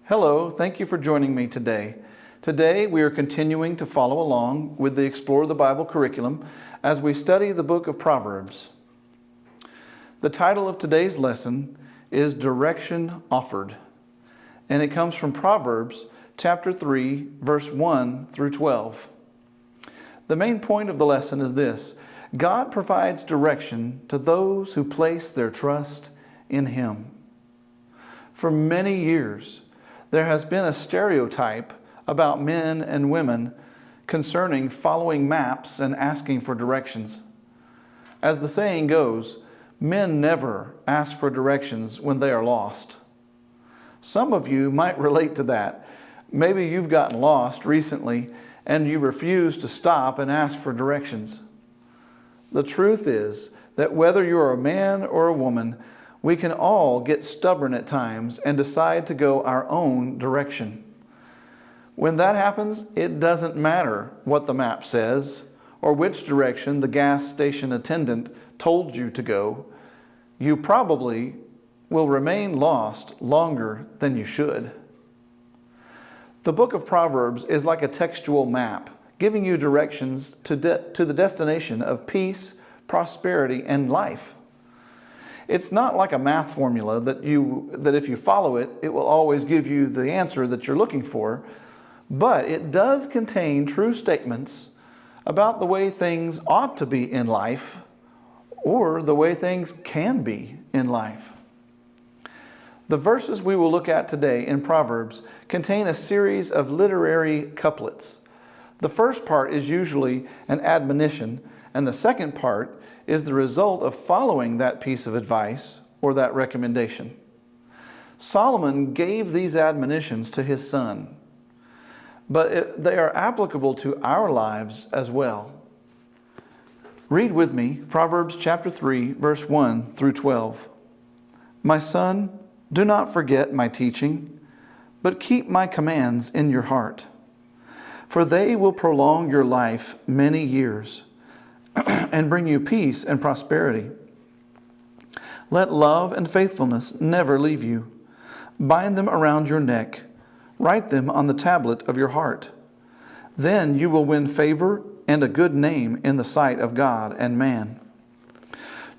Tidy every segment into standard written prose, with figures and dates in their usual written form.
Hello, thank you for joining me today. Today we are continuing to follow along with the Explore the Bible curriculum as we study the book of Proverbs. The title of today's lesson is Direction Offered, and it comes from Proverbs chapter 3, verse 1 through 12. The main point of the lesson is this: God provides direction to those who place their trust in Him. For many years, there has been a stereotype about men and women concerning following maps and asking for directions. As the saying goes, men never ask for directions when they are lost. Some of you might relate to that. Maybe you've gotten lost recently and you refuse to stop and ask for directions. The truth is that whether you're a man or a woman, we can all get stubborn at times and decide to go our own direction. When that happens, it doesn't matter what the map says or which direction the gas station attendant told you to go. You probably will remain lost longer than you should. The book of Proverbs is like a textual map, giving you directions to the destination of peace, prosperity, and life. It's not like a math formula that if you follow it, it will always give you the answer that you're looking for, but it does contain true statements about the way things ought to be in life or the way things can be in life. The verses we will look at today in Proverbs contain a series of literary couplets. The first part is usually an admonition, and the second part is the result of following that piece of advice or that recommendation. Solomon gave these admonitions to his son, but they are applicable to our lives as well. Read with me Proverbs chapter 3, verse 1 through 12. My son, do not forget my teaching, but keep my commands in your heart, for they will prolong your life many years and bring you peace and prosperity. Let love and faithfulness never leave you. Bind them around your neck. Write them on the tablet of your heart. Then you will win favor and a good name in the sight of God and man.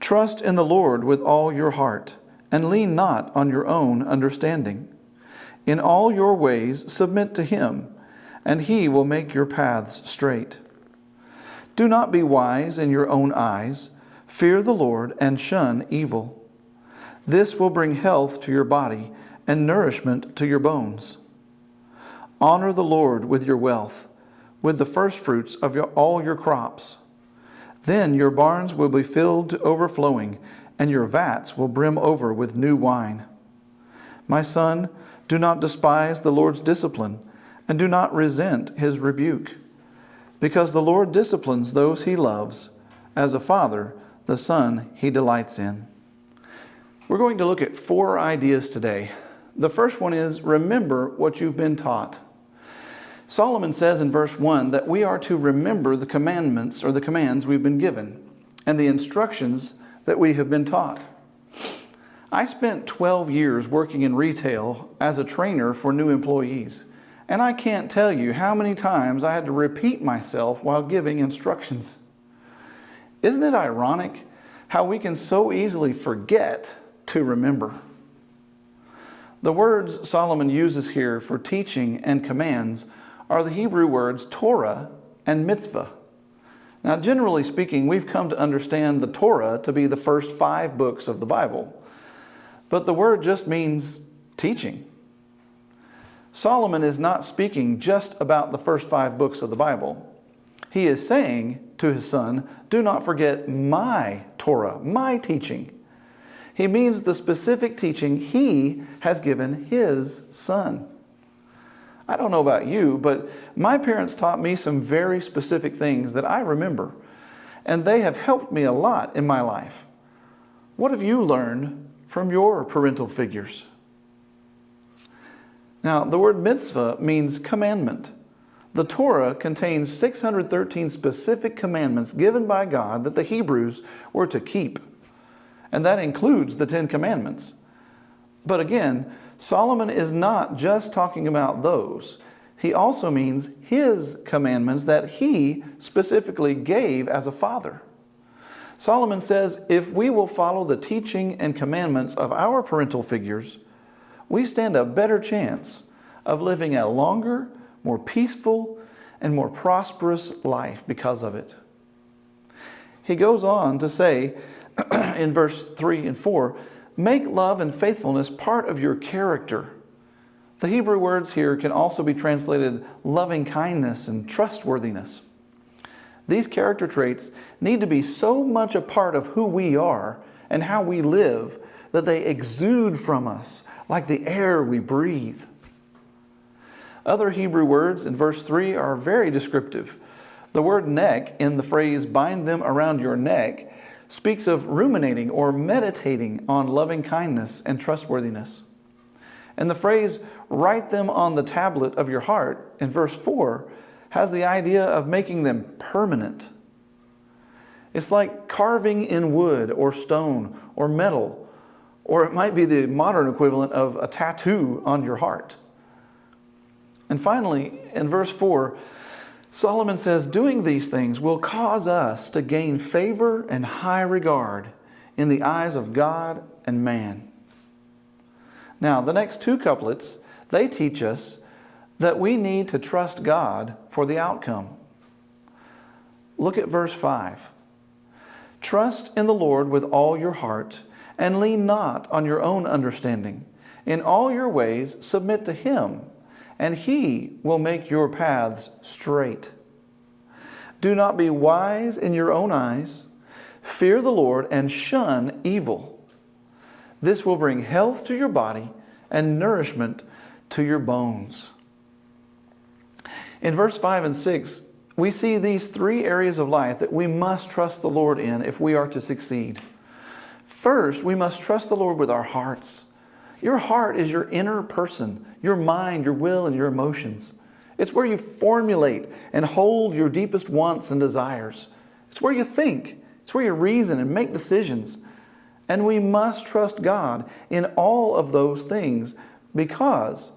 Trust in the Lord with all your heart, and lean not on your own understanding. In all your ways submit to Him, and He will make your paths straight. Do not be wise in your own eyes. Fear the Lord and shun evil. This will bring health to your body and nourishment to your bones. Honor the Lord with your wealth, with the firstfruits of all your crops. Then your barns will be filled to overflowing, and your vats will brim over with new wine. My son, do not despise the Lord's discipline, and do not resent His rebuke. Because the Lord disciplines those He loves. As a father, the son He delights in. We're going to look at 4 ideas today. The first one is, remember what you've been taught. Solomon says in verse 1 that we are to remember the commandments or the commands we've been given and the instructions that we have been taught. I spent 12 years working in retail as a trainer for new employees. And I can't tell you how many times I had to repeat myself while giving instructions. Isn't it ironic how we can so easily forget to remember? The words Solomon uses here for teaching and commands are the Hebrew words Torah and mitzvah. Now, generally speaking, we've come to understand the Torah to be the first 5 books of the Bible. But the word just means teaching. Solomon is not speaking just about the first 5 books of the Bible. He is saying to his son, do not forget my Torah, my teaching. He means the specific teaching he has given his son. I don't know about you, but my parents taught me some very specific things that I remember, and they have helped me a lot in my life. What have you learned from your parental figures? Now, the word mitzvah means commandment. The Torah contains 613 specific commandments given by God that the Hebrews were to keep. And that includes the 10 Commandments. But again, Solomon is not just talking about those. He also means his commandments that he specifically gave as a father. Solomon says if we will follow the teaching and commandments of our parental figures, we stand a better chance of living a longer, more peaceful, and more prosperous life because of it. He goes on to say in verse 3 and 4, make love and faithfulness part of your character. The Hebrew words here can also be translated loving kindness and trustworthiness. These character traits need to be so much a part of who we are and how we live that they exude from us like the air we breathe. Other Hebrew words in verse 3 are very descriptive. The word neck in the phrase bind them around your neck speaks of ruminating or meditating on loving kindness and trustworthiness. And the phrase write them on the tablet of your heart in verse 4 has the idea of making them permanent. It's like carving in wood or stone or metal, or it might be the modern equivalent of a tattoo on your heart. And finally, in verse 4, Solomon says, doing these things will cause us to gain favor and high regard in the eyes of God and man. Now, the next two couplets, they teach us that we need to trust God for the outcome. Look at verse 5. Trust in the Lord with all your heart, and lean not on your own understanding. In all your ways submit to Him, and He will make your paths straight. Do not be wise in your own eyes. Fear the Lord and shun evil. This will bring health to your body and nourishment to your bones. In verse 5 and 6, we see these three areas of life that we must trust the Lord in if we are to succeed. First, we must trust the Lord with our hearts. Your heart is your inner person, your mind, your will, and your emotions. It's where you formulate and hold your deepest wants and desires. It's where you think. It's where you reason and make decisions. And we must trust God in all of those things because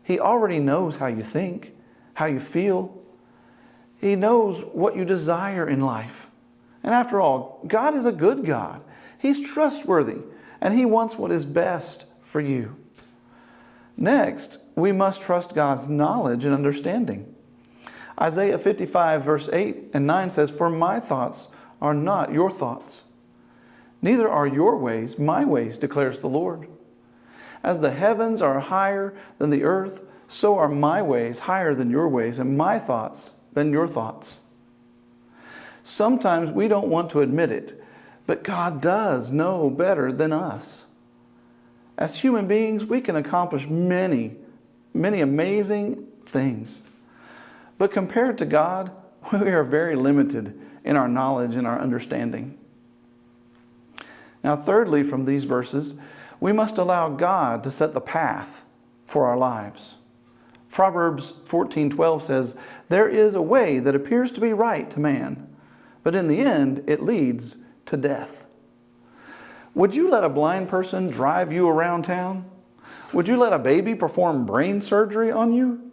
He already knows how you think, how you feel. He knows what you desire in life. And after all, God is a good God. He's trustworthy, and He wants what is best for you. Next, we must trust God's knowledge and understanding. Isaiah 55 verse 8 and 9 says, for my thoughts are not your thoughts, neither are your ways my ways, declares the Lord. As the heavens are higher than the earth, so are my ways higher than your ways, and my thoughts than your thoughts. Sometimes we don't want to admit it, but God does know better than us. As human beings, we can accomplish many amazing things. But compared to God, we are very limited in our knowledge and our understanding. Now, thirdly, from these verses, we must allow God to set the path for our lives. Proverbs 14:12 says, there is a way that appears to be right to man, but in the end it leads to death. Would you let a blind person drive you around town? Would you let a baby perform brain surgery on you?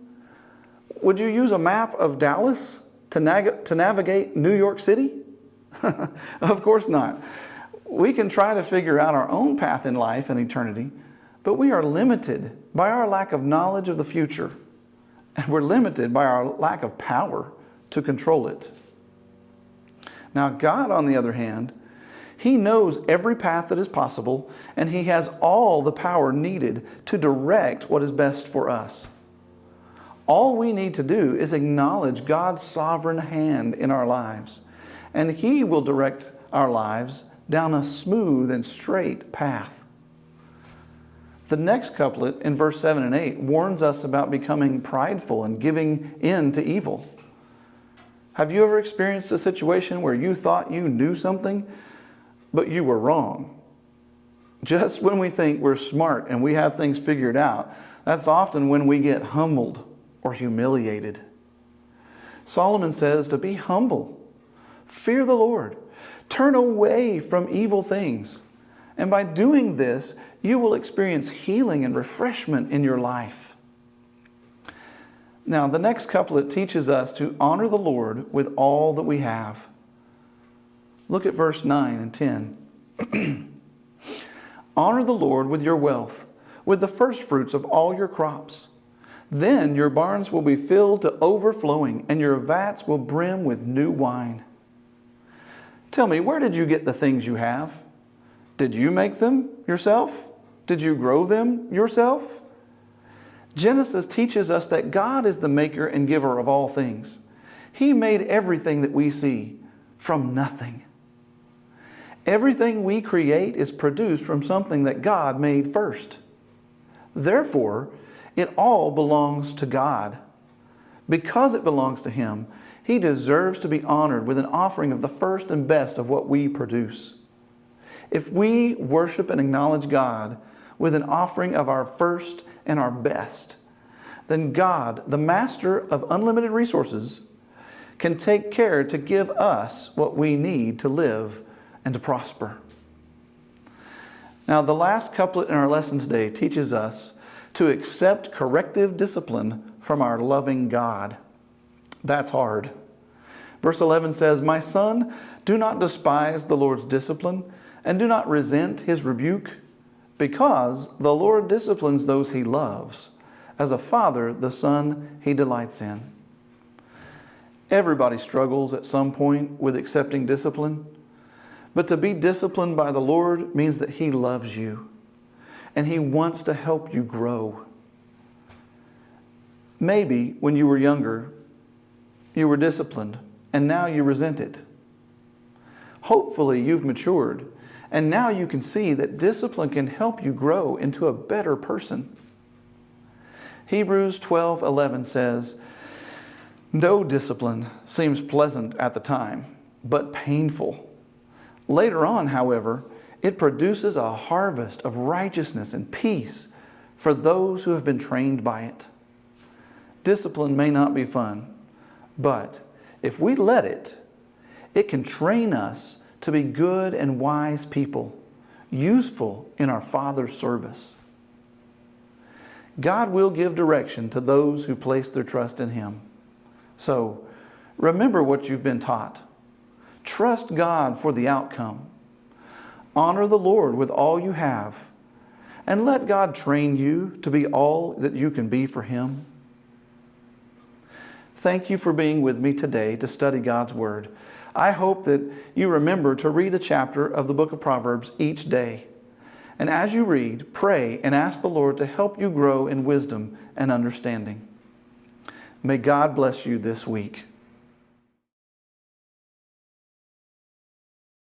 Would you use a map of Dallas to navigate New York City? Of course not. We can try to figure out our own path in life and eternity, but we are limited by our lack of knowledge of the future, and we're limited by our lack of power to control it. Now, God, on the other hand, He knows every path that is possible, and He has all the power needed to direct what is best for us. All we need to do is acknowledge God's sovereign hand in our lives, and He will direct our lives down a smooth and straight path. The next couplet in verse 7 and 8 warns us about becoming prideful and giving in to evil. Have you ever experienced a situation where you thought you knew something, but you were wrong? Just when we think we're smart and we have things figured out, that's often when we get humbled or humiliated. Solomon says to be humble, fear the Lord, turn away from evil things, And by doing this, you will experience healing and refreshment in your life. Now, the next couplet teaches us to honor the Lord with all that we have. Look at verse 9 and 10. Honor the Lord with your wealth, with the first fruits of all your crops. Then your barns will be filled to overflowing, and your vats will brim with new wine. Tell me, where did you get the things you have? Did you make them yourself? Did you grow them yourself? Genesis teaches us that God is the maker and giver of all things. He made everything that we see from nothing. Everything we create is produced from something that God made first. Therefore, it all belongs to God. Because it belongs to Him, He deserves to be honored with an offering of the first and best of what we produce. If we worship and acknowledge God with an offering of our first and our best, then God, the master of unlimited resources, can take care to give us what we need to live and to prosper. Now, the last couplet in our lesson today teaches us to accept corrective discipline from our loving God. That's hard. Verse 11 says, "My son, do not despise the Lord's discipline, and do not resent His rebuke, because the Lord disciplines those He loves, as a father the son He delights in." Everybody struggles at some point with accepting discipline. But to be disciplined by the Lord means that He loves you and He wants to help you grow. Maybe when you were younger, you were disciplined and now you resent it. Hopefully you've matured and now you can see that discipline can help you grow into a better person. Hebrews 12:11 says, "No discipline seems pleasant at the time, but painful. Later on, however, it produces a harvest of righteousness and peace for those who have been trained by it." Discipline may not be fun, but if we let it, it can train us to be good and wise people, useful in our Father's service. God will give direction to those who place their trust in Him. So, remember what you've been taught. Trust God for the outcome. Honor the Lord with all you have, and let God train you to be all that you can be for Him. Thank you for being with me today to study God's Word. I hope that you remember to read a chapter of the book of Proverbs each day. And as you read, pray and ask the Lord to help you grow in wisdom and understanding. May God bless you this week.